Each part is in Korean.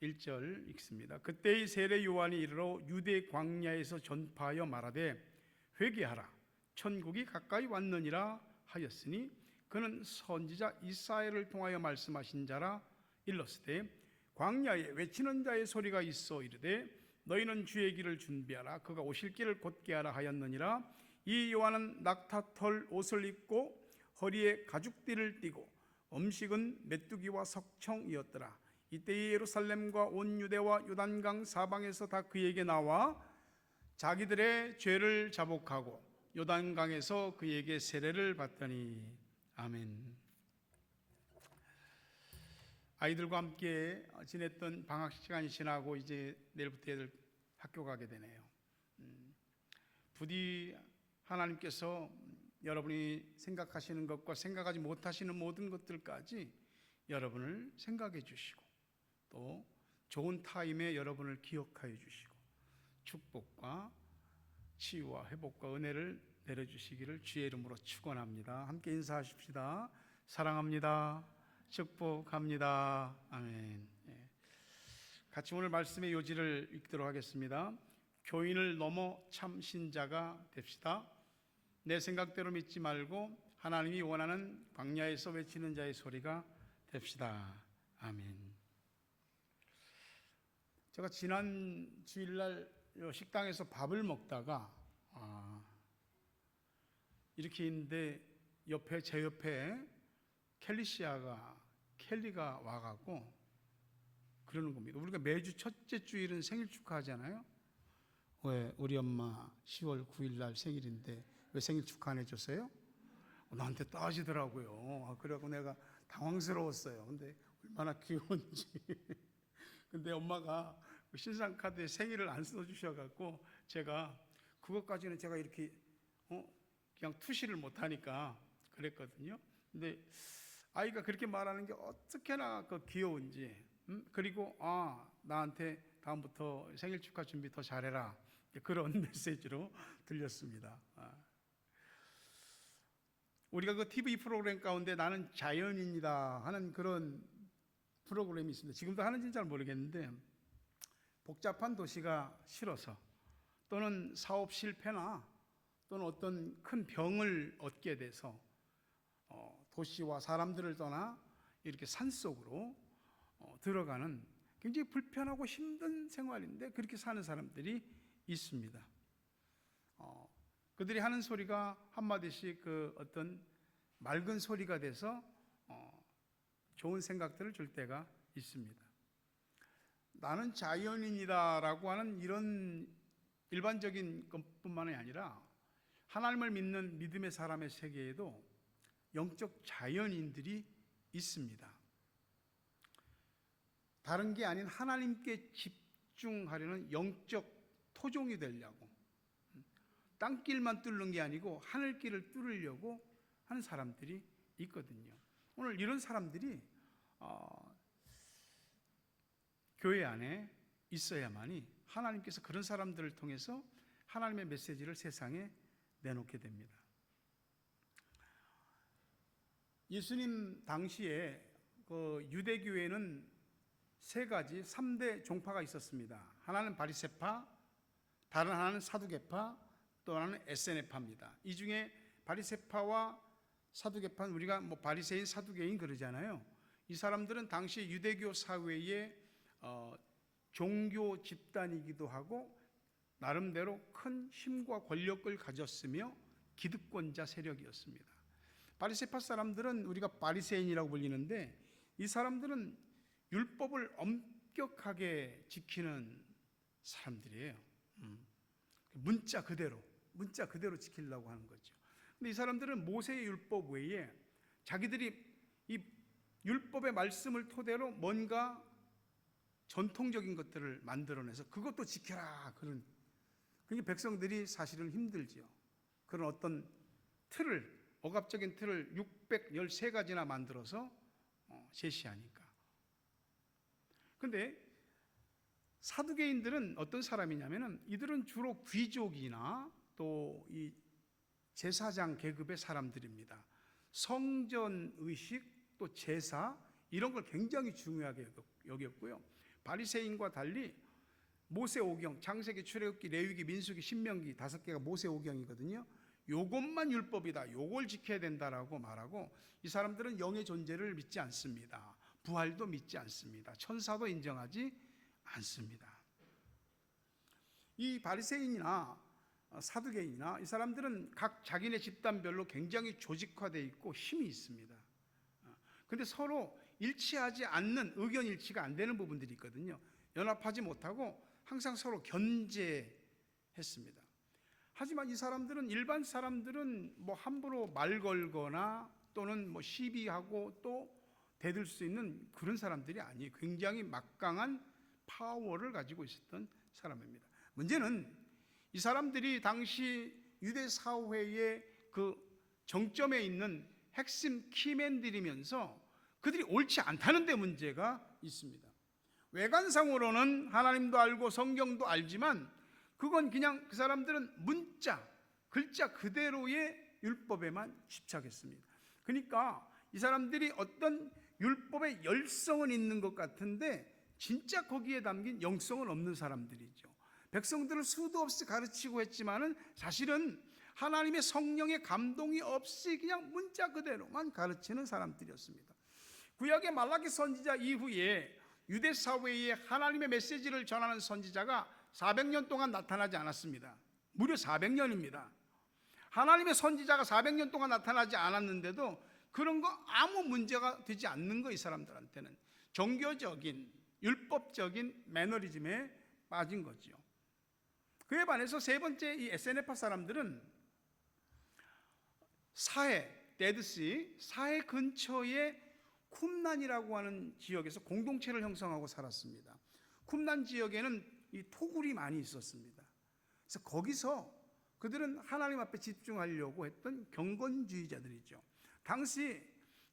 1절 읽습니다. 그때의 세례 요한이 이르러 유대 광야에서 전파하여 말하되 회개하라 천국이 가까이 왔느니라 하였으니 그는 선지자 이사야를 통하여 말씀하신 자라. 일렀으되 광야에 외치는 자의 소리가 있어 이르되 너희는 주의 길을 준비하라 그가 오실 길을 곧게 하라 하였느니라. 이 요한은 낙타털 옷을 입고 허리에 가죽띠를 띠고 음식은 메뚜기와 석청이었더라. 이때 예루살렘과 온 유대와 요단강 사방에서 다 그에게 나와 자기들의 죄를 자복하고 요단강에서 그에게 세례를 받더니. 아멘. 아이들과 함께 지냈던 방학 시간이 지나고 이제 내일부터 애들 학교 가게 되네요. 부디 하나님께서 여러분이 생각하시는 것과 생각하지 못하시는 모든 것들까지 여러분을 생각해 주시고 또 좋은 타임에 여러분을 기억하여 주시고 축복과 치유와 회복과 은혜를 내려주시기를 주의 이름으로 축원합니다. 함께 인사하십시다. 사랑합니다. 축복합니다. 아멘. 같이 오늘 말씀의 요지를 읽도록 하겠습니다. 교인을 넘어 참 신자가 됩시다. 내 생각대로 믿지 말고 하나님이 원하는 광야에서 외치는 자의 소리가 됩시다. 아멘. 제가 지난 주일날 식당에서 밥을 먹다가 이렇게 있는데 제 옆에 켈리가 와갖고 그러는 겁니다. 우리가 매주 첫째 주일은 생일 축하하잖아요. 왜 우리 엄마 10월 9일 날 생일인데 왜 생일 축하 안 해줬어요? 나한테 따지더라고요. 그래갖고 내가 당황스러웠어요. 근데 얼마나 귀여운지. 근데 엄마가 신상 카드에 생일을 안 써주셔갖고 제가 그것까지는 제가 이렇게 그냥 투시를 못하니까 그랬거든요. 근데 아이가 그렇게 말하는 게 어떻게나 귀여운지, 그리고 나한테 다음부터 생일 축하 준비 더 잘해라, 그런 메시지로 들렸습니다. 우리가 그 TV 프로그램 가운데 나는 자연인이다 하는 그런 프로그램이 있습니다. 지금도 하는지는 잘 모르겠는데 복잡한 도시가 싫어서 또는 사업 실패나 또는 어떤 큰 병을 얻게 돼서 도시와 사람들을 떠나 이렇게 산속으로 들어가는 굉장히 불편하고 힘든 생활인데 그렇게 사는 사람들이 있습니다. 그들이 하는 소리가 한마디씩 어떤 맑은 소리가 돼서 좋은 생각들을 줄 때가 있습니다. 나는 자연인이다라고 하는 이런 일반적인 것뿐만이 아니라 하나님을 믿는 믿음의 사람의 세계에도 영적 자연인들이 있습니다. 다른 게 아닌 하나님께 집중하려는 영적 토종이 되려고 땅길만 뚫는 게 아니고 하늘길을 뚫으려고 하는 사람들이 있거든요. 오늘 이런 사람들이 교회 안에 있어야만이 하나님께서 그런 사람들을 통해서 하나님의 메시지를 세상에 내놓게 됩니다. 예수님 당시에 유대교회는 3대 종파가 있었습니다. 하나는 바리새파, 다른 하나는 사두개파, 또 하나는 에세네파입니다. 이 중에 바리새파와 사두개파는 우리가 바리새인, 사두개인 그러잖아요. 이 사람들은 당시 유대교 사회의 종교 집단이기도 하고 나름대로 큰 힘과 권력을 가졌으며 기득권자 세력이었습니다. 바리새파 사람들은 우리가 바리새인이라고 불리는데 이 사람들은 율법을 엄격하게 지키는 사람들이에요. 문자 그대로 지키려고 하는 거죠. 근데 이 사람들은 모세의 율법 외에 자기들이 이 율법의 말씀을 토대로 뭔가 전통적인 것들을 만들어내서 그것도 지켜라 그런. 그러니까 백성들이 사실은 힘들지요. 그런 어떤 억압적인 틀을 613가지나 만들어서 제시하니까. 근데 사두개인들은 어떤 사람이냐면은 이들은 주로 귀족이나 또 이 제사장 계급의 사람들입니다. 성전 의식 또 제사 이런 걸 굉장히 중요하게 여겼고요. 바리새인과 달리 모세오경, 창세기, 출애굽기, 레위기, 민수기, 신명기 5개가 모세오경이거든요. 요것만 율법이다, 요걸 지켜야 된다라고 말하고, 이 사람들은 영의 존재를 믿지 않습니다. 부활도 믿지 않습니다. 천사도 인정하지 않습니다. 이 바리새인이나 사두개인이나 이 사람들은 각 자기네 집단별로 굉장히 조직화되어 있고 힘이 있습니다. 근데 서로 일치하지 않는, 의견 일치가 안 되는 부분들이 있거든요. 연합하지 못하고 항상 서로 견제했습니다. 하지만 이 사람들은, 일반 사람들은 뭐 함부로 말 걸거나 또는 뭐 시비하고 또 대들 수 있는 그런 사람들이 아니에요. 굉장히 막강한 파워를 가지고 있었던 사람입니다. 문제는 이 사람들이 당시 유대 사회의 그 정점에 있는 핵심 키맨들이면서 그들이 옳지 않다는 데 문제가 있습니다. 외관상으로는 하나님도 알고 성경도 알지만 그건 그냥 그 사람들은 문자, 글자 그대로의 율법에만 집착했습니다. 그러니까 이 사람들이 어떤 율법의 열성은 있는 것 같은데 진짜 거기에 담긴 영성은 없는 사람들이죠. 백성들을 수도 없이 가르치고 했지만은 사실은 하나님의 성령의 감동이 없이 그냥 문자 그대로만 가르치는 사람들이었습니다. 구약의 말라기 선지자 이후에 유대 사회에 하나님의 메시지를 전하는 선지자가 400년 동안 나타나지 않았습니다. 무려 400년입니다. 하나님의 선지자가 400년 동안 나타나지 않았는데도 그런 거 아무 문제가 되지 않는 거, 이 사람들한테는. 종교적인, 율법적인 매너리즘에 빠진 거죠. 그에 반해서 세 번째, 이 에세네파 사람들은 사해, 데드시, 사해 근처에 쿰난이라고 하는 지역에서 공동체를 형성하고 살았습니다. 쿰난 지역에는 이 토굴이 많이 있었습니다. 그래서 거기서 그들은 하나님 앞에 집중하려고 했던 경건주의자들이죠. 당시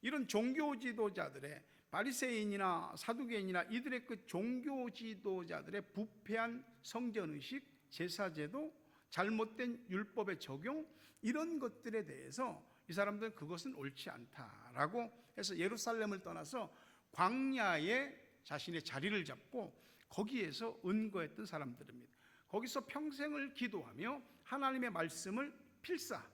이런 종교 지도자들의, 바리새인이나 사두개인이나 이들의 그 종교 지도자들의 부패한 성전의식, 제사제도, 잘못된 율법의 적용, 이런 것들에 대해서 이 사람들은 그것은 옳지 않다라고 해서 예루살렘을 떠나서 광야에 자신의 자리를 잡고 거기에서 은거했던 사람들입니다. 거기서 평생을 기도하며 하나님의 말씀을 필사,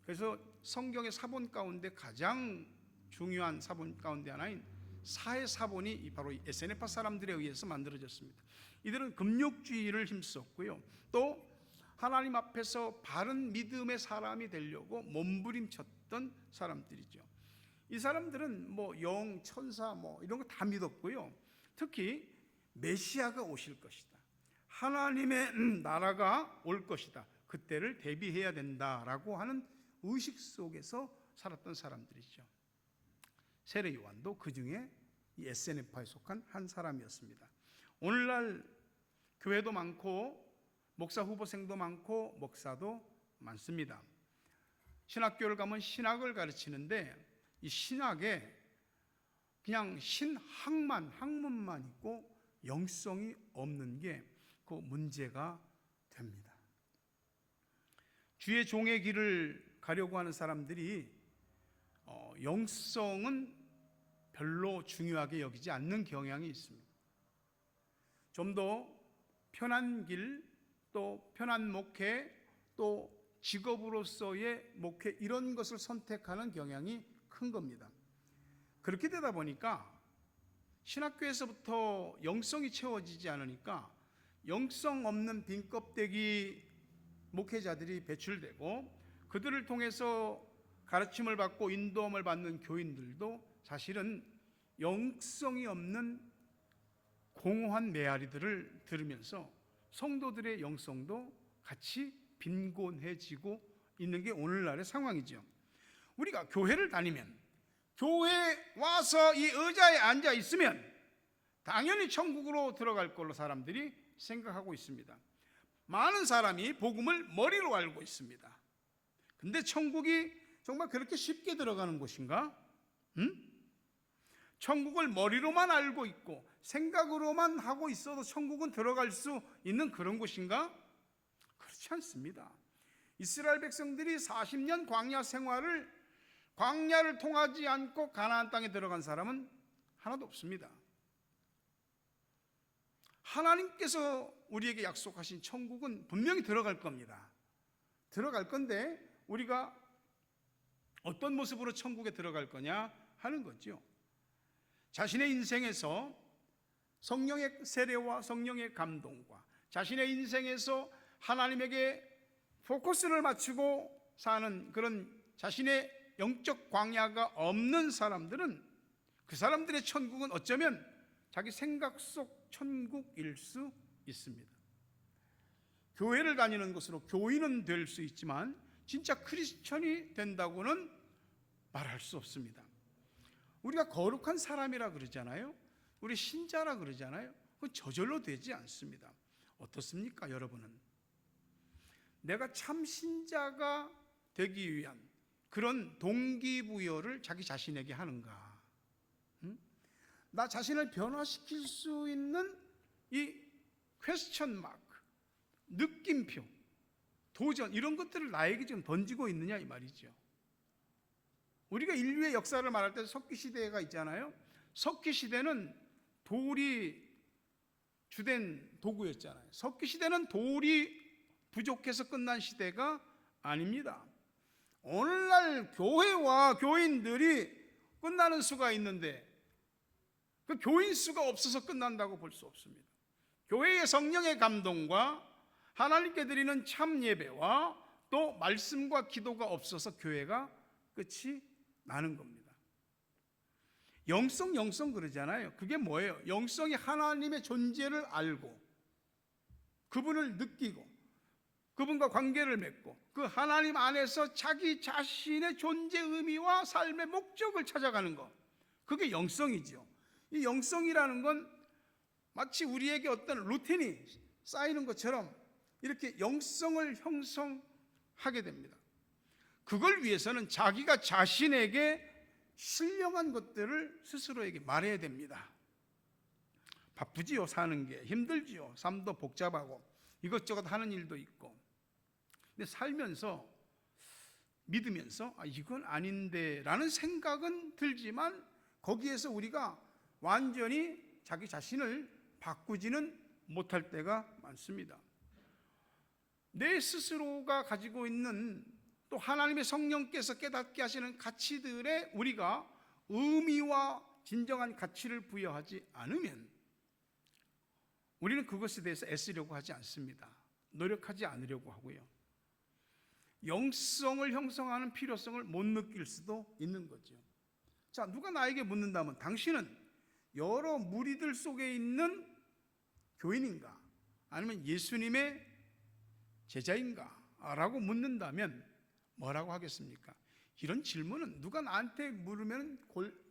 그래서 성경의 사본 가운데 가장 중요한 사본 가운데 하나인 사해 사본이 바로 에세네파 사람들에 의해서 만들어졌습니다. 이들은 금욕주의를 힘썼고요, 또 하나님 앞에서 바른 믿음의 사람이 되려고 몸부림쳤던 사람들이죠. 이 사람들은 뭐 영, 천사 뭐 이런 거 다 믿었고요, 특히 메시아가 오실 것이다, 하나님의 나라가 올 것이다, 그때를 대비해야 된다라고 하는 의식 속에서 살았던 사람들이죠. 세례 요한도 그 중에 이 에세네파에 속한 한 사람이었습니다. 오늘날 교회도 많고 목사 후보생도 많고 목사도 많습니다. 신학교를 가면 신학을 가르치는데 이 신학에 그냥 신학만, 학문만 있고 영성이 없는 게 그 문제가 됩니다. 주의 종의 길을 가려고 하는 사람들이 영성은 별로 중요하게 여기지 않는 경향이 있습니다. 좀 더 편한 길, 또 편한 목회, 또 직업으로서의 목회, 이런 것을 선택하는 경향이 큰 겁니다. 그렇게 되다 보니까 신학교에서부터 영성이 채워지지 않으니까 영성 없는 빈 껍데기 목회자들이 배출되고, 그들을 통해서 가르침을 받고 인도함을 받는 교인들도 사실은 영성이 없는 공허한 메아리들을 들으면서 성도들의 영성도 같이 빈곤해지고 있는 게 오늘날의 상황이죠. 우리가 교회를 다니면, 교회에 와서 이 의자에 앉아 있으면 당연히 천국으로 들어갈 걸로 사람들이 생각하고 있습니다. 많은 사람이 복음을 머리로 알고 있습니다. 근데 천국이 정말 그렇게 쉽게 들어가는 곳인가? 천국을 머리로만 알고 있고 생각으로만 하고 있어도 천국은 들어갈 수 있는 그런 곳인가? 그렇지 않습니다. 이스라엘 백성들이 40년 광야 생활을, 광야를 통하지 않고 가나안 땅에 들어간 사람은 하나도 없습니다. 하나님께서 우리에게 약속하신 천국은 분명히 들어갈 겁니다. 들어갈 건데 우리가 어떤 모습으로 천국에 들어갈 거냐 하는 거죠. 자신의 인생에서 성령의 세례와 성령의 감동과 자신의 인생에서 하나님에게 포커스를 맞추고 사는 그런 자신의 영적 광야가 없는 사람들은, 그 사람들의 천국은 어쩌면 자기 생각 속 천국일 수 있습니다. 교회를 다니는 것으로 교인은 될 수 있지만 진짜 크리스천이 된다고는 말할 수 없습니다. 우리가 거룩한 사람이라 그러잖아요. 우리 신자라 그러잖아요. 그건 저절로 되지 않습니다. 어떻습니까, 여러분은? 내가 참 신자가 되기 위한 그런 동기부여를 자기 자신에게 하는가? 나 자신을 변화시킬 수 있는 이 퀘스천 마크, 느낌표, 도전, 이런 것들을 나에게 지금 던지고 있느냐 이 말이죠. 우리가 인류의 역사를 말할 때 석기시대가 있잖아요. 석기시대는 돌이 주된 도구였잖아요. 석기시대는 돌이 부족해서 끝난 시대가 아닙니다. 오늘날 교회와 교인들이 끝나는 수가 있는데 그 교인 수가 없어서 끝난다고 볼 수 없습니다. 교회의 성령의 감동과 하나님께 드리는 참 예배와 또 말씀과 기도가 없어서 교회가 끝이 나는 겁니다. 영성 그러잖아요. 그게 뭐예요? 영성이 하나님의 존재를 알고 그분을 느끼고 그분과 관계를 맺고 그 하나님 안에서 자기 자신의 존재 의미와 삶의 목적을 찾아가는 것, 그게 영성이죠. 이 영성이라는 건 마치 우리에게 어떤 루틴이 쌓이는 것처럼 이렇게 영성을 형성하게 됩니다. 그걸 위해서는 자기가 자신에게 신령한 것들을 스스로에게 말해야 됩니다. 바쁘지요, 사는 게 힘들지요, 삶도 복잡하고 이것저것 하는 일도 있고. 근데 살면서 믿으면서 이건 아닌데 라는 생각은 들지만 거기에서 우리가 완전히 자기 자신을 바꾸지는 못할 때가 많습니다. 내 스스로가 가지고 있는 또 하나님의 성령께서 깨닫게 하시는 가치들에 우리가 의미와 진정한 가치를 부여하지 않으면 우리는 그것에 대해서 애쓰려고 하지 않습니다. 노력하지 않으려고 하고요. 영성을 형성하는 필요성을 못 느낄 수도 있는 거죠. 자, 누가 나에게 묻는다면 당신은 여러 무리들 속에 있는 교인인가? 아니면 예수님의 제자인가? 라고 묻는다면 뭐라고 하겠습니까? 이런 질문은 누가 나한테 물으면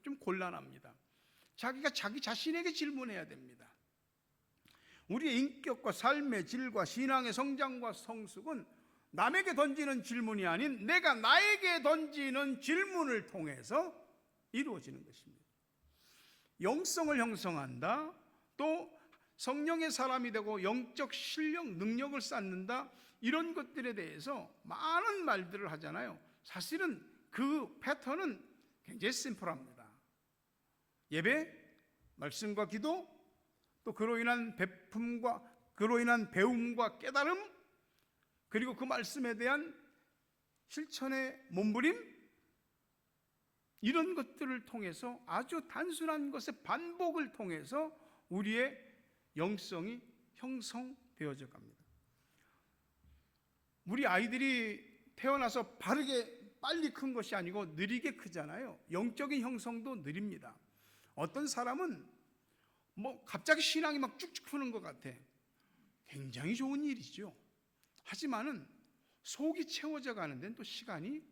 좀 곤란합니다. 자기가 자기 자신에게 질문해야 됩니다. 우리의 인격과 삶의 질과 신앙의 성장과 성숙은 남에게 던지는 질문이 아닌 내가 나에게 던지는 질문을 통해서 이루어지는 것입니다. 영성을 형성한다, 또 성령의 사람이 되고 영적 실력, 능력을 쌓는다, 이런 것들에 대해서 많은 말들을 하잖아요. 사실은 그 패턴은 굉장히 심플합니다. 예배, 말씀과 기도, 또 그로 인한 베품과 그로 인한 배움과 깨달음, 그리고 그 말씀에 대한 실천의 몸부림, 이런 것들을 통해서 아주 단순한 것의 반복을 통해서 우리의 영성이 형성되어져 갑니다. 우리 아이들이 태어나서 바르게 빨리 큰 것이 아니고 느리게 크잖아요. 영적인 형성도 느립니다. 어떤 사람은 갑자기 신앙이 막 쭉쭉 크는 것 같아. 굉장히 좋은 일이죠. 하지만은 속이 채워져 가는 데는 또 시간이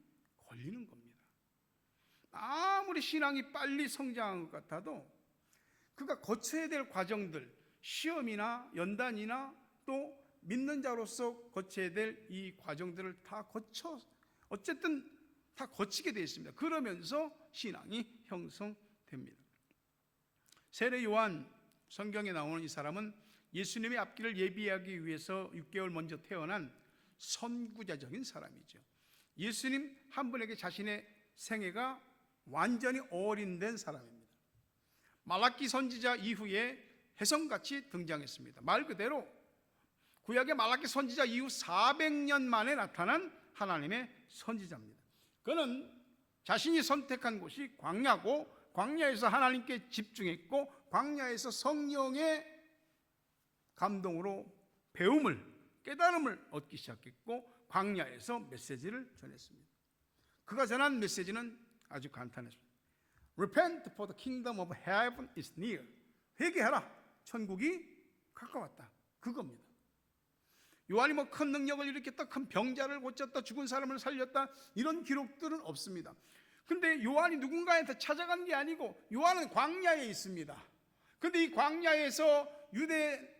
걸리는 겁니다. 아무리 신앙이 빨리 성장한 것 같아도 그가 거쳐야 될 과정들, 시험이나 연단이나 또 믿는 자로서 거쳐야 될 이 과정들을 다 어쨌든 다 거치게 되어 있습니다. 그러면서 신앙이 형성됩니다. 세례 요한, 성경에 나오는 이 사람은 예수님의 앞길을 예비하기 위해서 6개월 먼저 태어난 선구자적인 사람이죠. 예수님 한 분에게 자신의 생애가 완전히 올인된 사람입니다. 말라기 선지자 이후에 혜성같이 등장했습니다. 말 그대로 구약의 말라기 선지자 이후 400년 만에 나타난 하나님의 선지자입니다. 그는 자신이 선택한 곳이 광야고, 광야에서 하나님께 집중했고, 광야에서 성령의 감동으로 배움을, 깨달음을 얻기 시작했고, 광야에서 메시지를 전했습니다. 그가 전한 메시지는 아주 간단했습니다. Repent, for the kingdom of heaven is near. 회개하라, 천국이 가까웠다. 그겁니다. 요한이 뭐 큰 능력을 일으켰다, 큰 병자를 고쳤다, 죽은 사람을 살렸다, 이런 기록들은 없습니다. 근데 요한이 누군가한테 찾아간 게 아니고 요한은 광야에 있습니다. 근데 이 광야에서 유대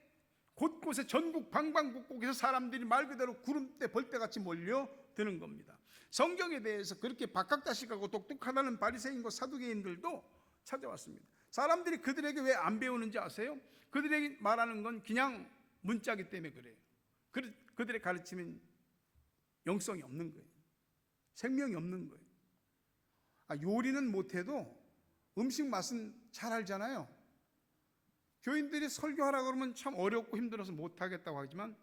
곳곳에 전국 방방곡곡에서 사람들이 말 그대로 구름대 벌떼같이 몰려드는 겁니다. 성경에 대해서 그렇게 박학다식하고 똑똑하다는 바리새인과 사두개인들도 찾아왔습니다. 사람들이 그들에게 왜 안 배우는지 아세요? 그들에게 말하는 건 그냥 문자기 때문에 그래요. 그들의 가르침은 영성이 없는 거예요. 생명이 없는 거예요. 요리는 못해도 음식 맛은 잘 알잖아요. 교인들이 설교하라 그러면 참 어렵고 힘들어서 못하겠다고 하지만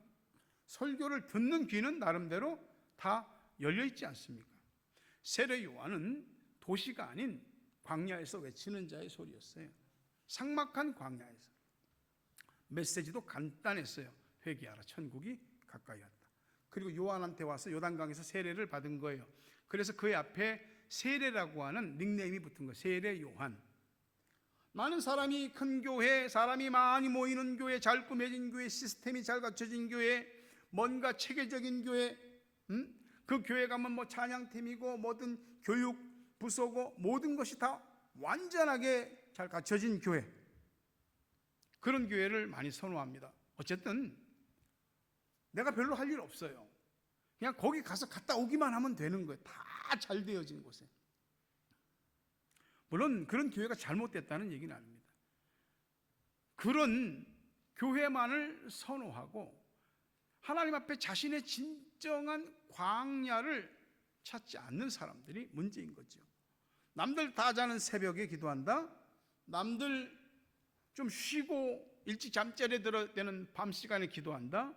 설교를 듣는 귀는 나름대로 다 열려있지 않습니까? 세례 요한은 도시가 아닌 광야에서 외치는 자의 소리였어요. 삭막한 광야에서. 메시지도 간단했어요. 회개하라, 천국이 가까이 왔다. 그리고 요한한테 와서 요단강에서 세례를 받은 거예요. 그래서 그의 앞에 세례라고 하는 닉네임이 붙은 거예요. 세례 요한. 많은 사람이 큰 교회, 사람이 많이 모이는 교회, 잘 꾸며진 교회, 시스템이 잘 갖춰진 교회, 뭔가 체계적인 교회, 그 교회 가면 뭐 찬양팀이고 뭐든 교육 부서고 모든 것이 다 완전하게 잘 갖춰진 교회, 그런 교회를 많이 선호합니다. 어쨌든 내가 별로 할 일 없어요. 그냥 거기 가서 갔다 오기만 하면 되는 거예요. 다 잘 되어진 곳에. 물론 그런 교회가 잘못됐다는 얘기는 아닙니다. 그런 교회만을 선호하고 하나님 앞에 자신의 진정한 광야를 찾지 않는 사람들이 문제인 거죠. 남들 다 자는 새벽에 기도한다, 남들 좀 쉬고 일찍 잠자리에 들어야 되는 밤 시간에 기도한다.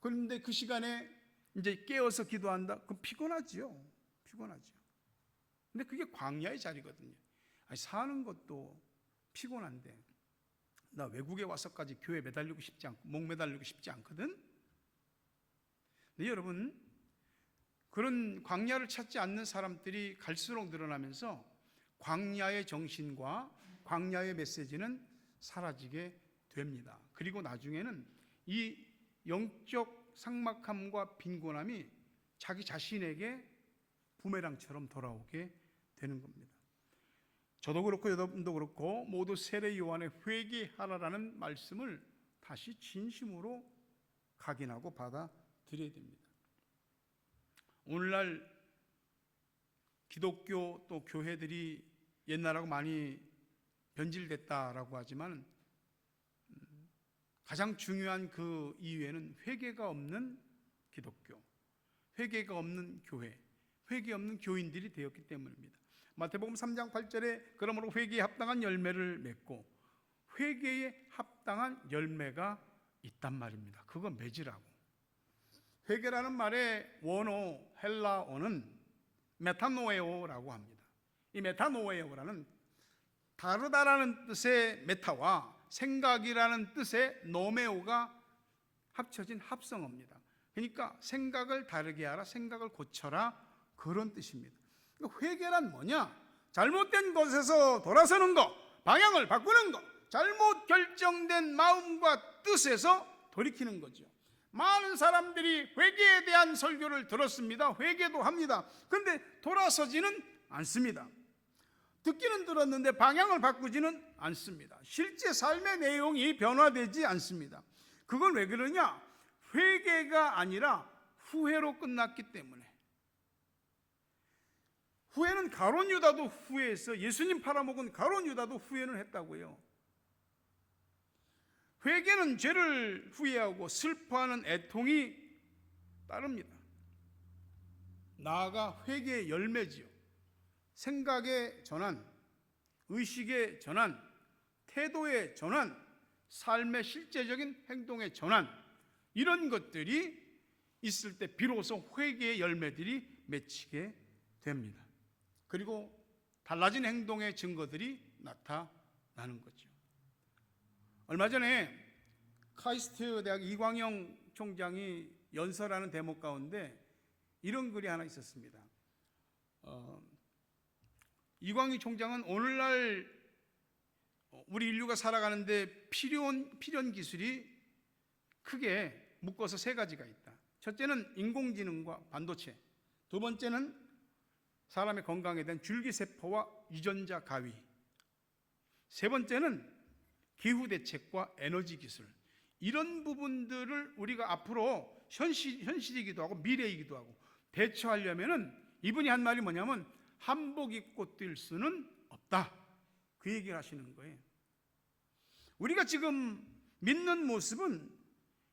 그런데 그 시간에 이제 깨어서 기도한다. 그럼 피곤하지요. 근데 그게 광야의 자리거든요. 사는 것도 피곤한데 나 외국에 와서까지 교회 매달리고 싶지 않고 목 매달리고 싶지 않거든. 근데 여러분, 그런 광야를 찾지 않는 사람들이 갈수록 늘어나면서 광야의 정신과 광야의 메시지는 사라지게 됩니다. 그리고 나중에는 이 영적 삭막함과 빈곤함이 자기 자신에게 부메랑처럼 돌아오게 되는 겁니다. 저도 그렇고 여러분도 그렇고 모두 세례 요한의 회개하라라는 말씀을 다시 진심으로 각인하고 받아들여야 됩니다. 오늘날 기독교 또 교회들이 옛날하고 많이 변질됐다라고 하지만 가장 중요한 그 이유에는 회개가 없는 기독교, 회개가 없는 교회, 회개 없는 교인들이 되었기 때문입니다. 마태복음 3장 8절에 그러므로 회개에 합당한 열매를 맺고 회개에 합당한 열매가 있단 말입니다. 그건 맺으라고. 회개라는 말의 원어 헬라어는 메타노에오라고 합니다. 이 메타노에오라는 다르다라는 뜻의 메타와 생각이라는 뜻의 노메오가 합쳐진 합성어입니다. 그러니까 생각을 다르게 하라, 생각을 고쳐라, 그런 뜻입니다. 회개란 뭐냐? 잘못된 것에서 돌아서는 것, 방향을 바꾸는 것, 잘못 결정된 마음과 뜻에서 돌이키는 거죠. 많은 사람들이 회개에 대한 설교를 들었습니다. 회개도 합니다. 그런데 돌아서지는 않습니다. 듣기는 들었는데 방향을 바꾸지는 않습니다. 실제 삶의 내용이 변화되지 않습니다. 그건 왜 그러냐? 회개가 아니라 후회로 끝났기 때문에. 후회는 가룟 유다도 후회했어. 예수님 팔아먹은 가룟 유다도 후회는 했다고요. 회개는 죄를 후회하고 슬퍼하는 애통이 따릅니다. 나아가 회개의 열매지요. 생각의 전환, 의식의 전환, 태도의 전환, 삶의 실제적인 행동의 전환, 이런 것들이 있을 때 비로소 회개의 열매들이 맺히게 됩니다. 그리고 달라진 행동의 증거들이 나타나는 거죠. 얼마 전에 카이스트 대학 이광영 총장이 연설하는 대목 가운데 이런 글이 하나 있었습니다. 이광희 총장은 오늘날 우리 인류가 살아가는데 필요한 기술이 크게 묶어서 세 가지가 있다. 첫째는 인공지능과 반도체, 두 번째는 사람의 건강에 대한 줄기세포와 유전자 가위, 세 번째는 기후대책과 에너지 기술. 이런 부분들을 우리가 앞으로 현실이기도 하고 미래이기도 하고 대처하려면은 이분이 한 말이 뭐냐면 한복 입고 뛸 수는 없다, 그 얘기를 하시는 거예요. 우리가 지금 믿는 모습은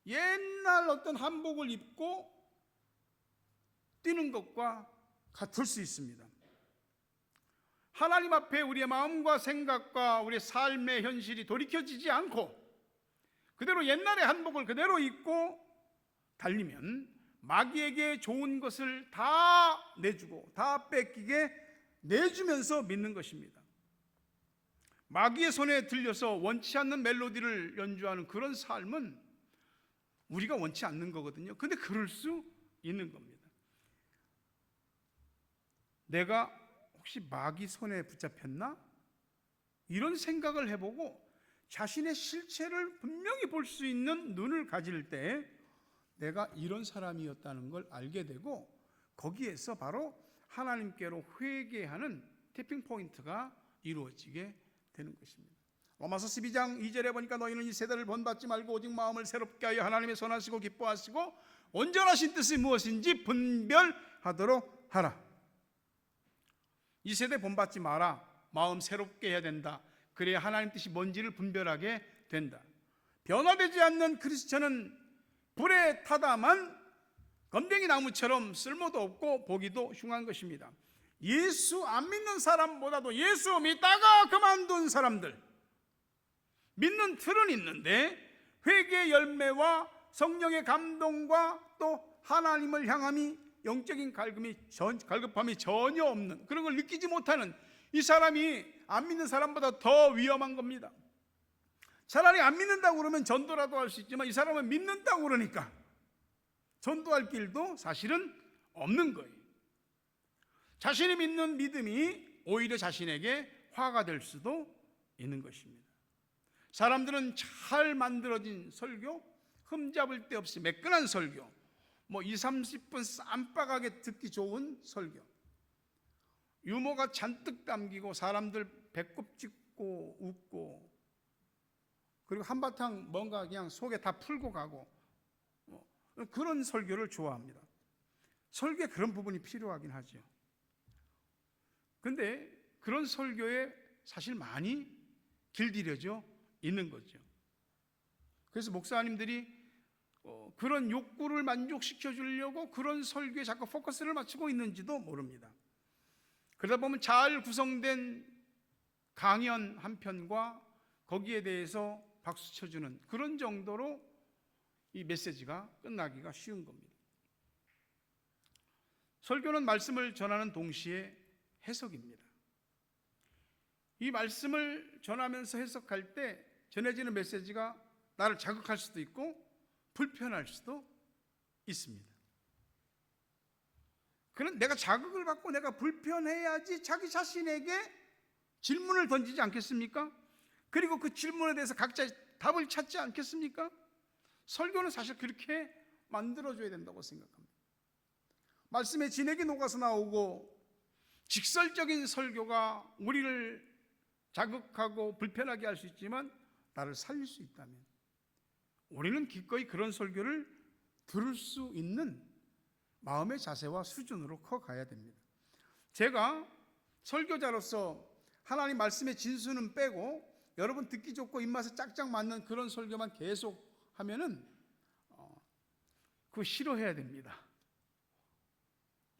옛날 어떤 한복을 입고 뛰는 것과 같을 수 있습니다. 하나님 앞에 우리의 마음과 생각과 우리의 삶의 현실이 돌이켜지지 않고 그대로 옛날의 한복을 그대로 입고 달리면 마귀에게 좋은 것을 다 내주고 다 뺏기게 내주면서 믿는 것입니다. 마귀의 손에 들려서 원치 않는 멜로디를 연주하는 그런 삶은 우리가 원치 않는 거거든요. 근데 그럴 수 있는 겁니다. 내가 혹시 마귀 손에 붙잡혔나? 이런 생각을 해보고 자신의 실체를 분명히 볼 수 있는 눈을 가질 때 내가 이런 사람이었다는 걸 알게 되고 거기에서 바로 하나님께로 회개하는 티핑 포인트가 이루어지게 되는 것입니다. 로마서 12장 2절에 보니까 너희는 이 세대를 본받지 말고 오직 마음을 새롭게 하여 하나님의 선하시고 기뻐하시고 온전하신 뜻이 무엇인지 분별하도록 하라. 이 세대 본받지 마라. 마음 새롭게 해야 된다. 그래야 하나님 뜻이 뭔지를 분별하게 된다. 변화되지 않는 크리스천은 불에 타다만 건더기 나무처럼 쓸모도 없고 보기도 흉한 것입니다. 예수 안 믿는 사람보다도 예수 믿다가 그만둔 사람들, 믿는 틀은 있는데 회개의 열매와 성령의 감동과 또 하나님을 향함이 영적인 갈급함이 전혀 없는 그런 걸 느끼지 못하는 이 사람이 안 믿는 사람보다 더 위험한 겁니다. 차라리 안 믿는다고 그러면 전도라도 할 수 있지만 이 사람은 믿는다고 그러니까 전도할 길도 사실은 없는 거예요. 자신이 믿는 믿음이 오히려 자신에게 화가 될 수도 있는 것입니다. 사람들은 잘 만들어진 설교, 흠잡을 데 없이 매끈한 설교, 2, 30분 쌈박하게 듣기 좋은 설교, 유머가 잔뜩 담기고 사람들 배꼽 짚고 웃고 그리고 한바탕 뭔가 그냥 속에 다 풀고 가고 그런 설교를 좋아합니다. 설교에 그런 부분이 필요하긴 하죠. 근데 그런 설교에 사실 많이 길들여져 있는 거죠. 그래서 목사님들이 그런 욕구를 만족시켜 주려고 그런 설교에 자꾸 포커스를 맞추고 있는지도 모릅니다. 그러다 보면 잘 구성된 강연 한 편과 거기에 대해서 박수 쳐주는 그런 정도로 이 메시지가 끝나기가 쉬운 겁니다. 설교는 말씀을 전하는 동시에 해석입니다. 이 말씀을 전하면서 해석할 때 전해지는 메시지가 나를 자극할 수도 있고 불편할 수도 있습니다. 그런 내가 자극을 받고 내가 불편해야지 자기 자신에게 질문을 던지지 않겠습니까? 그리고 그 질문에 대해서 각자 답을 찾지 않겠습니까? 설교는 사실 그렇게 만들어줘야 된다고 생각합니다. 말씀에 진액이 녹아서 나오고 직설적인 설교가 우리를 자극하고 불편하게 할 수 있지만 나를 살릴 수 있다면 우리는 기꺼이 그런 설교를 들을 수 있는 마음의 자세와 수준으로 커가야 됩니다. 제가 설교자로서 하나님 말씀의 진수는 빼고 여러분 듣기 좋고 입맛에 짝짝 맞는 그런 설교만 계속 하면은 그거 싫어해야 됩니다.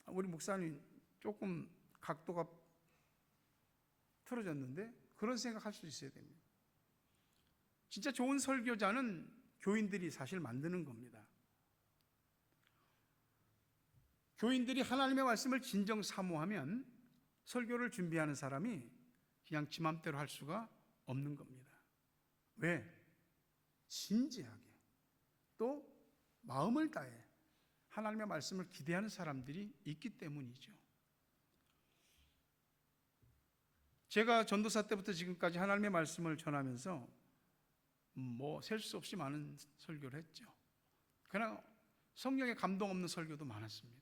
우리 목사님 조금 각도가 틀어졌는데 그런 생각할 수 있어야 됩니다. 진짜 좋은 설교자는 교인들이 사실 만드는 겁니다. 교인들이 하나님의 말씀을 진정 사모하면 설교를 준비하는 사람이 그냥 지 맘대로 할 수가 없는 겁니다. 왜? 진지하게 또 마음을 다해 하나님의 말씀을 기대하는 사람들이 있기 때문이죠. 제가 전도사 때부터 지금까지 하나님의 말씀을 전하면서 셀 수 없이 많은 설교를 했죠. 그러나 성령의 감동 없는 설교도 많았습니다.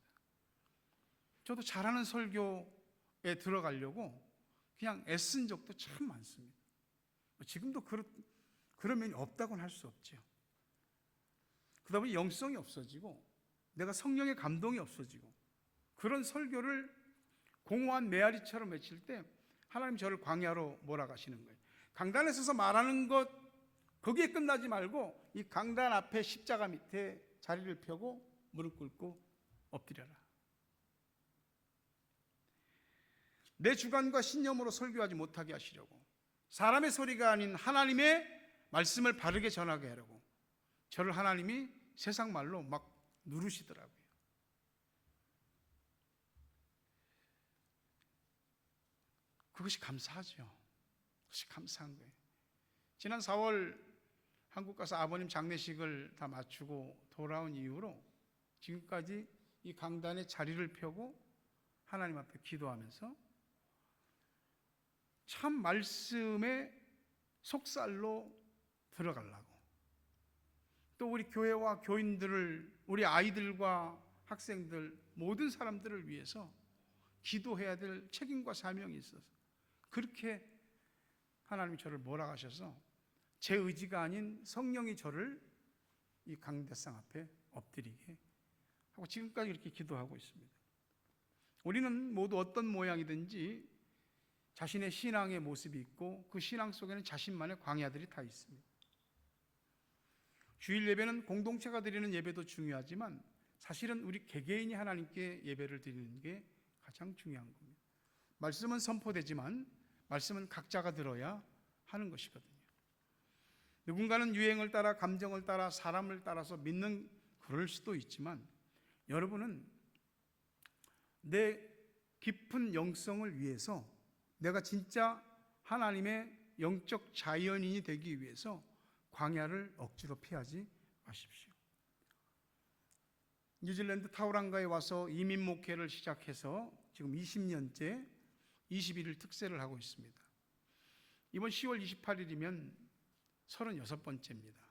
저도 잘하는 설교에 들어가려고 그냥 애쓴 적도 참 많습니다. 지금도 그런 면이 없다고는 할 수 없죠. 그러다 보니 영성이 없어지고 내가 성령의 감동이 없어지고 그런 설교를 공허한 메아리처럼 외칠 때 하나님 저를 광야로 몰아가시는 거예요. 강단에 서서 말하는 것 거기에 끝나지 말고 이 강단 앞에 십자가 밑에 자리를 펴고 무릎 꿇고 엎드려라. 내 주관과 신념으로 설교하지 못하게 하시려고, 사람의 소리가 아닌 하나님의 말씀을 바르게 전하게 하려고 저를 하나님이 세상 말로 막 누르시더라고요. 그것이 감사하죠. 그것이 감사한 거예요. 지난 4월 한국 가서 아버님 장례식을 다 마치고 돌아온 이후로 지금까지 이 강단에 자리를 펴고 하나님 앞에 기도하면서 참 말씀의 속살로 들어가려고, 또 우리 교회와 교인들을, 우리 아이들과 학생들, 모든 사람들을 위해서 기도해야 될 책임과 사명이 있어서 그렇게 하나님이 저를 몰아가셔서 제 의지가 아닌 성령이 저를 이 강대상 앞에 엎드리게 하고 지금까지 이렇게 기도하고 있습니다. 우리는 모두 어떤 모양이든지 자신의 신앙의 모습이 있고 그 신앙 속에는 자신만의 광야들이 다 있습니다. 주일 예배는 공동체가 드리는 예배도 중요하지만 사실은 우리 개개인이 하나님께 예배를 드리는 게 가장 중요한 겁니다. 말씀은 선포되지만 말씀은 각자가 들어야 하는 것이거든요. 누군가는 유행을 따라, 감정을 따라, 사람을 따라서 믿는 그럴 수도 있지만 여러분은 내 깊은 영성을 위해서, 내가 진짜 하나님의 영적 자연인이 되기 위해서 광야를 억지로 피하지 마십시오. 뉴질랜드 타우랑가에 와서 이민 목회를 시작해서 지금 20년째 21일 특세를 하고 있습니다. 이번 10월 28일이면 36번째입니다.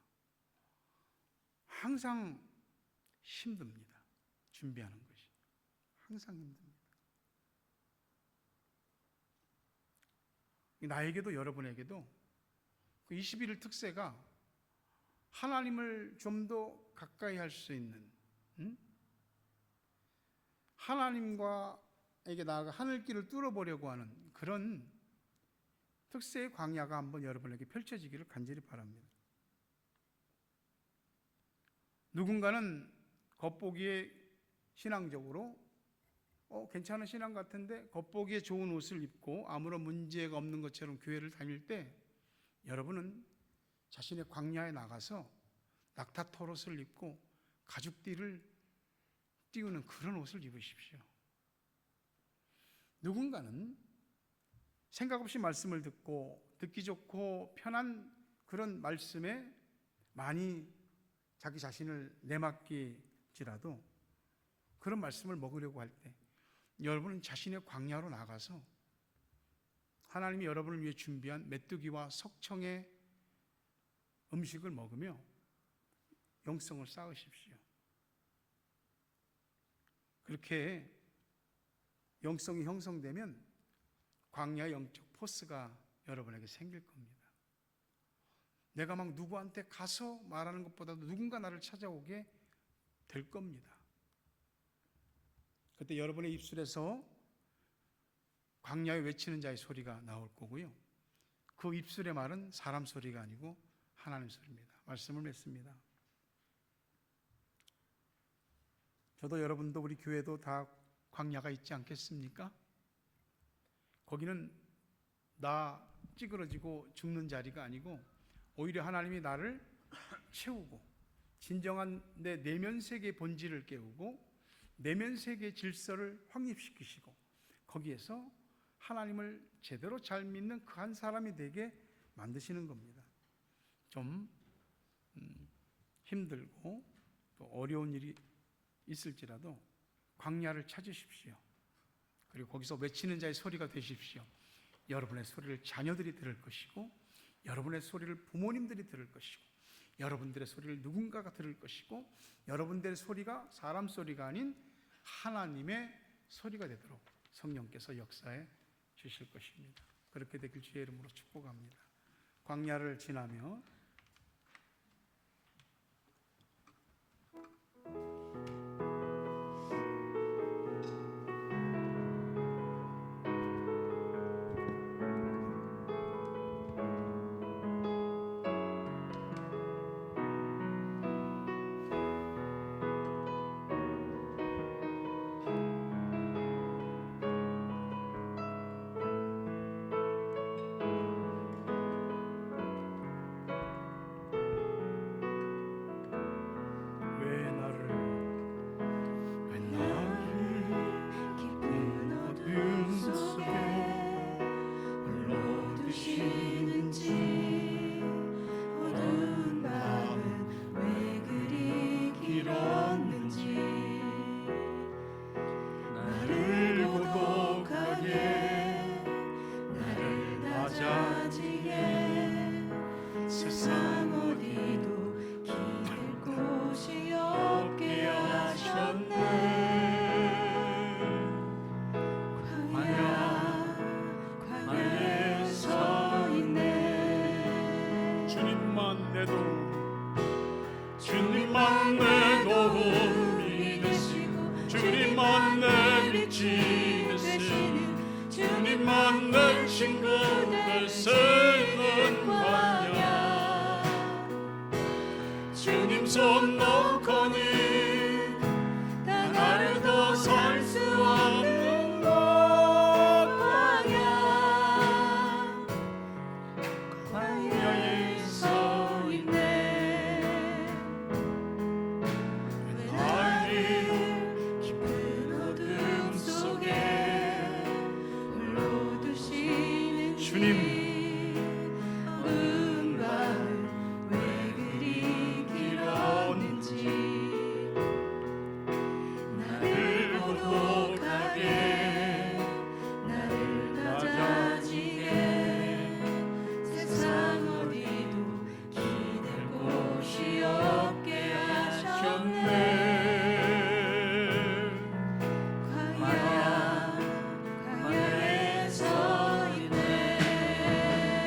항상 힘듭니다. 준비하는 것이 항상 힘듭니다. 나에게도 여러분에게도 그 21일 특세가 하나님을 좀 더 가까이 할 수 있는, 하나님과에게 나아가 하늘길을 뚫어보려고 하는 그런 특세의 광야가 한번 여러분에게 펼쳐지기를 간절히 바랍니다. 누군가는 겉보기에 신앙적으로 괜찮은 신앙 같은데 겉보기에 좋은 옷을 입고 아무런 문제가 없는 것처럼 교회를 다닐 때 여러분은 자신의 광야에 나가서 낙타털 옷을 입고 가죽띠를 띄우는 그런 옷을 입으십시오. 누군가는 생각 없이 말씀을 듣고 듣기 좋고 편한 그런 말씀에 많이 자기 자신을 내맡길지라도 그런 말씀을 먹으려고 할 때 여러분은 자신의 광야로 나가서 하나님이 여러분을 위해 준비한 메뚜기와 석청의 음식을 먹으며 영성을 쌓으십시오. 그렇게 영성이 형성되면 광야의 영적 포스가 여러분에게 생길 겁니다. 내가 막 누구한테 가서 말하는 것보다도 누군가 나를 찾아오게 될 겁니다. 그때 여러분의 입술에서 광야에 외치는 자의 소리가 나올 거고요. 그 입술의 말은 사람 소리가 아니고 하나님 소리입니다. 말씀을 맺습니다. 저도 여러분도 우리 교회도 다 광야가 있지 않겠습니까? 거기는 나 찌그러지고 죽는 자리가 아니고 오히려 하나님이 나를 채우고 진정한 내 내면 세계의 본질을 깨우고 내면 세계의 질서를 확립시키시고 거기에서 하나님을 제대로 잘 믿는 그 한 사람이 되게 만드시는 겁니다. 좀 힘들고 또 어려운 일이 있을지라도 광야를 찾으십시오. 그리고 거기서 외치는 자의 소리가 되십시오. 여러분의 소리를 자녀들이 들을 것이고 여러분의 소리를 부모님들이 들을 것이고 여러분들의 소리를 누군가가 들을 것이고 여러분들의 소리가 사람 소리가 아닌 하나님의 소리가 되도록 성령께서 역사해 주실 것입니다. 그렇게 되길 주의 이름으로 축복합니다. 광야를 지나며 주님만 내 도움이 되시고 주님만 내 빛이 되시는 주님만 내 친구 되시는 광야 주님 손 놓고는 단 하루도 살 수 없는 광야에 서 있네. 나를 깊은 어둠 속에 홀로 두시는 주님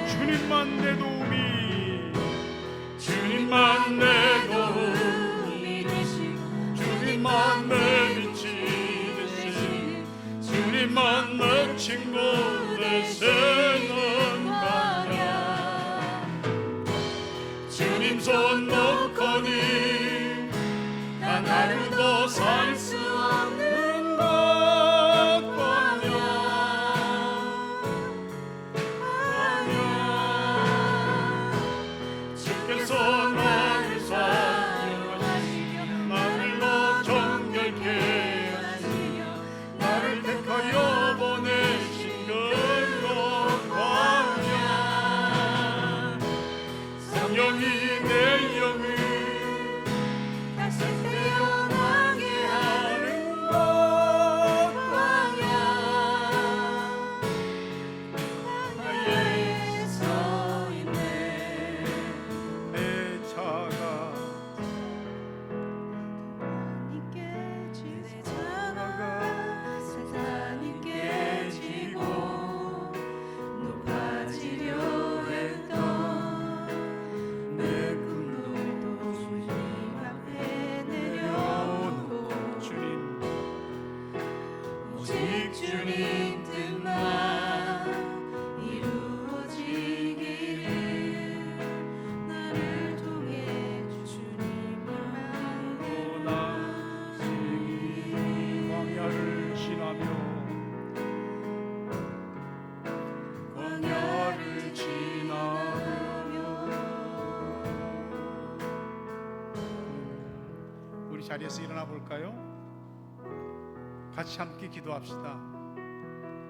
주님만 내 도움이 주님만 내 도움이 되시고 주님만 내 빛이 되시니 주님만 내 친구 되시는 광야 주님 손 놓고는 단 하루도 살 수 없는 나를 사랑하시며 나를 더 정결케 하시며 나를 택하여 보내신 그 광야 성령이 내 영을 다시 태어나게 우리 자리에서 일어나 볼까요? 같이 함께 기도합시다.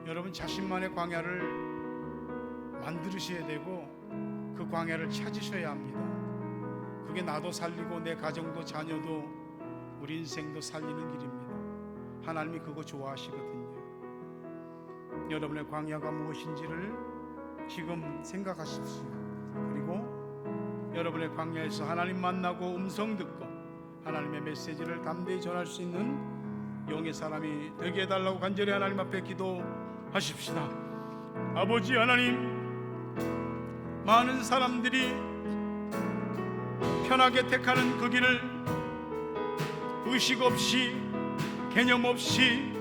여러분 자신만의 광야를 만들으셔야 되고 그 광야를 찾으셔야 합니다. 그게 나도 살리고 내 가정도 자녀도 우리 인생도 살리는 길입니다. 하나님이 그거 좋아하시거든요. 여러분의 광야가 무엇인지를 지금 생각하십시오. 그리고 여러분의 광야에서 하나님 만나고 음성 듣고 하나님의 메시지를 담대히 전할 수 있는 영의 사람이 되게 해달라고 간절히 하나님 앞에 기도하십시다. 아버지 하나님, 많은 사람들이 편하게 택하는 그 길을 의식 없이 개념 없이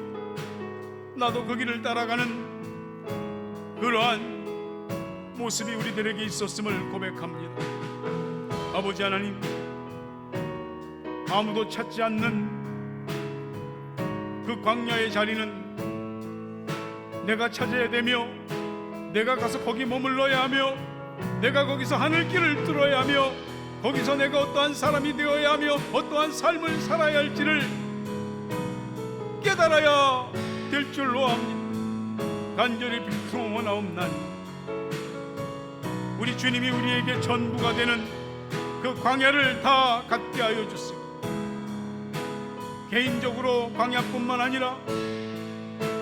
나도 그 길을 따라가는 그러한 모습이 우리들에게 있었음을 고백합니다. 아버지 하나님, 아무도 찾지 않는 그 광야의 자리는 내가 찾아야 되며 내가 가서 거기 머물러야 하며 내가 거기서 하늘길을 뚫어야 하며 거기서 내가 어떠한 사람이 되어야 하며 어떠한 삶을 살아야 할지를 깨달아야 될 줄로 압니다. 간절히 빌송원하옵나니 우리 주님이 우리에게 전부가 되는 그 광야를 다 갖게 하여 주시고 개인적으로 광야뿐만 아니라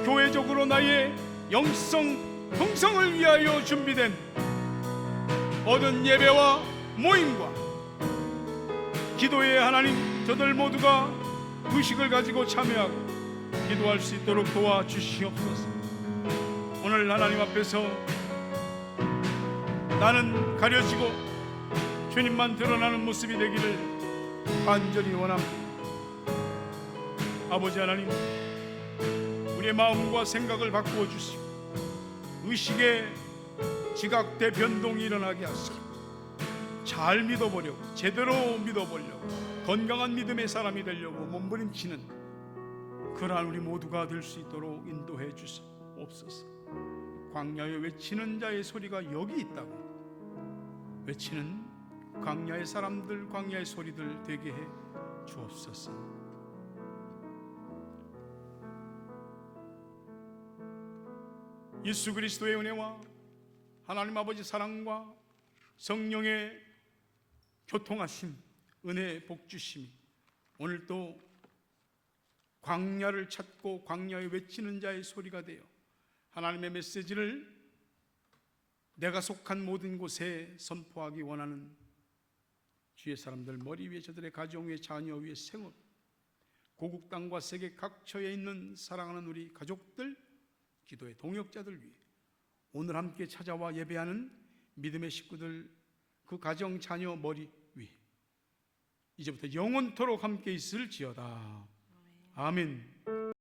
교회적으로 나의 영성 형성을 위하여 준비된 모든 예배와 모임과 기도에 하나님 저들 모두가 의식을 가지고 참여하고 기도할 수 있도록 도와주시옵소서. 오늘 하나님 앞에서 나는 가려지고 주님만 드러나는 모습이 되기를 간절히 원합니다. 아버지 하나님, 우리의 마음과 생각을 바꾸어 주시고 의식의 지각대 변동이 일어나게 하시고 잘 믿어보려고 제대로 믿어보려고 건강한 믿음의 사람이 되려고 몸부림치는 그러한 우리 모두가 될 수 있도록 인도해 주시옵소서. 광야에 외치는 자의 소리가 여기 있다고 외치는 광야의 사람들, 광야의 소리들 되게 해 주옵소서. 예수 그리스도의 은혜와 하나님 아버지 사랑과 성령의 교통하심, 은혜 복주심이 오늘도 광야를 찾고 광야에 외치는 자의 소리가 되어 하나님의 메시지를 내가 속한 모든 곳에 선포하기 원하는 주의 사람들, 머리 위에 저들의 가정 위에 자녀 위에 생업, 고국 땅과 세계 각처에 있는 사랑하는 우리 가족들, 기도의 동역자들 위해 오늘 함께 찾아와 예배하는 믿음의 식구들, 그 가정 자녀 머리 위에 이제부터 영원토록 함께 있을지어다. 아멘.